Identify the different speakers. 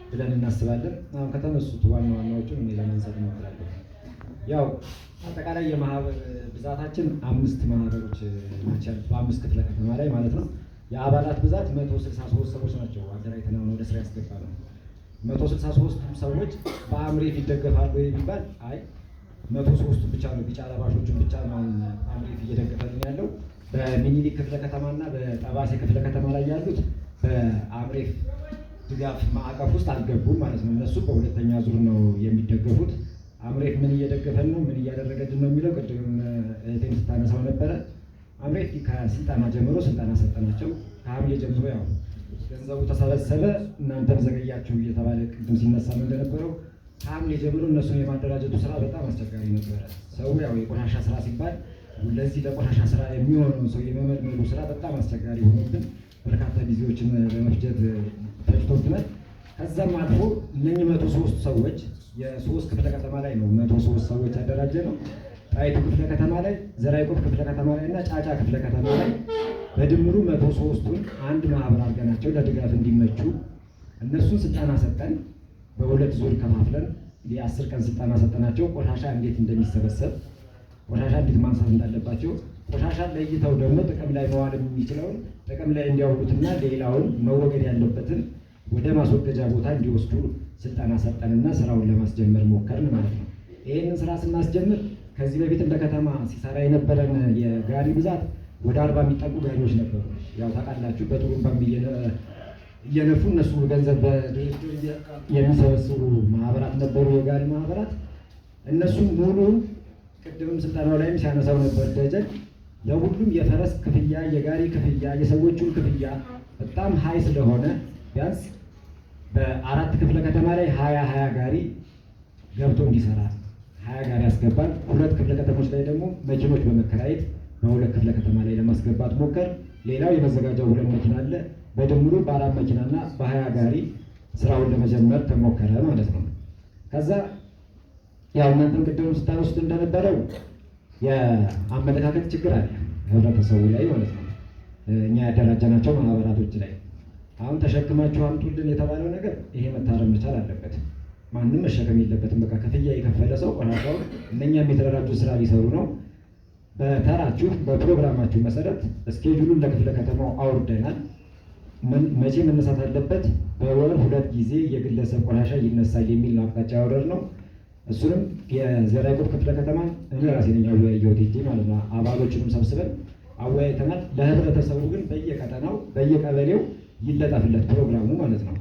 Speaker 1: ብለን እናስባለን። አሁን ከተነሱት ዋና ዋናዎቹን እኔ ለማንሳት እሞክራለሁ። ያው አጠቃላይ የማህበር ብዛታችን 5 ማህበሮች ናቸው በ5 ክፍለ ከተማ ላይ ማለት ነው። የአባላት ብዛት 163 ሰዎች ናቸው። አደራጅተን ወደ ስራ ያስገባነው 163 ሰዎች በአምሬፍ ይደገፋሉ የሚባል አይ 103 ብቻ ነው። ቢጫ ለባሾቹን ብቻ ነው አምሬፍ እየደገፈልን ያለው። በሚኒሊክ ክፍለ ከተማና በጠባሴ ክፍለ ከተማ ላይ ያሉት በአምሬፍ ድጋፍ ማዕቀፍ ውስጥ አልገቡም ማለት ነው። እነሱ በሁለተኛ ዙር ነው የሚደገፉት። አምሬፍ ምን እየደገፈን ነው፣ ምን እያደረገልን ነው የሚለው ቅድም እህቴም ስታነሳው ነበረ። አምሬፍ ከስልጠና ጀምሮ ስልጠና ሰጠናቸው። ከሐምሌ ጀምሮ ያው ገንዘቡ ተሰበሰበ፣ እናንተም ዘገያችሁ እየተባለ ቅድም ሲነሳም እንደነበረው ከሐምሌ ጀምሮ እነሱን የማደራጀቱ ስራ በጣም አስቸጋሪ ነበረ። ሰው ያው የቆሻሻ ስራ ሲባል ለዚህ ለቆሻሻ ስራ የሚሆነውን ሰው የመመልመሉ ስራ በጣም አስቸጋሪ ሆኖብን በርካታ ጊዜዎችን በመፍጀት ፈጅቶብናል። ከዛም አልፎ እነኚህ 103 ሰዎች የ3 ክፍለ ከተማ ላይ ነው 103 ሰዎች ያደራጀ ነው። ጣይቱ ክፍለ ከተማ ላይ፣ ዘራይቆብ ክፍለ ከተማ ላይ እና ጫጫ ክፍለ ከተማ ላይ በድምሩ 103ቱን አንድ ማህበር አድርገናቸው ለድጋፍ እንዲመቹ እነሱን ስልጠና ሰጠን። በሁለት ዙር ከፋፍለን የ10 ቀን ስልጠና ሰጠናቸው። ቆሻሻ እንዴት እንደሚሰበሰብ፣ ቆሻሻ እንዴት ማንሳት እንዳለባቸው፣ ቆሻሻ ለይተው ደግሞ ጥቅም ላይ መዋል የሚችለውን ጥቅም ላይ እንዲያውሉትና ሌላውን መወገድ ያለበትን ወደ ማስወገጃ ቦታ እንዲወስዱ ስልጠና ሰጠንና ስራውን ለማስጀመር ሞከርን ማለት ነው። ይህንን ስራ ስናስጀምር ከዚህ በፊት እንደ ከተማ ሲሰራ የነበረን የጋሪ ብዛት ወደ 40 የሚጠጉ ጋሪዎች ነበሩ። ያው ታውቃላችሁ በጥሩምባም እየነፉ እነሱ ገንዘብ በድርድር የሚሰበስቡ ማህበራት ነበሩ፣ የጋሪ ማህበራት። እነሱም ሙሉን ቅድምም ስልጠናው ላይም ሲያነሳው ነበር ደጀን ለሁሉም የፈረስ ክፍያ፣ የጋሪ ክፍያ፣ የሰዎቹን ክፍያ በጣም ሀይ ስለሆነ ቢያንስ በ4 ክፍለ ከተማ ላይ 20 ጋሪ ገብቶ እንዲሰራ 20 ጋሪ ያስገባል። 2 ክፍለ ከተሞች ላይ ደግሞ መኪኖች በመከራየት በ2 ክፍለ ከተማ ላይ ለማስገባት ሞከር። ሌላው የመዘጋጃው 2 መኪና አለ። በድምሩ በ4 መኪናና በ20 ጋሪ ስራውን ለመጀመር ተሞከረ ማለት ነው። ከዛ ያው እናንተም ቅድም ስታነሱት እንደነበረው የአመለካከት ችግር አለ ህብረተሰቡ ላይ ማለት ነው። እኛ ያደራጀናቸው ማህበራቶች ላይ አሁን ተሸክማችሁ አምጡልን የተባለው ነገር ይሄ መታረም መቻል አለበት። ማንም መሸከም የለበትም። በቃ ክፍያ የከፈለ ሰው ቆሻሻውን እነኛም የተደራጁ ስራ ሊሰሩ ነው። በተራችሁ በፕሮግራማችሁ መሰረት እስኬጁሉን ለክፍለ ከተማው አውርደናል። መቼ መነሳት አለበት? በወር 2 ጊዜ የግለሰብ ቆሻሻ ይነሳል የሚል አቅጣጫ ያወረድ ነው። እሱንም የዘራይቆብ ክፍለ ከተማን እኔ ራሴ ነኝ አወያየሁት እንጂ ማለት ነው። አባሎችንም ሰብስበን አወያይተናል። ለህብረተሰቡ ግን በየቀጠናው በየቀበሌው ይለጠፍለት ፕሮግራሙ ማለት ነው።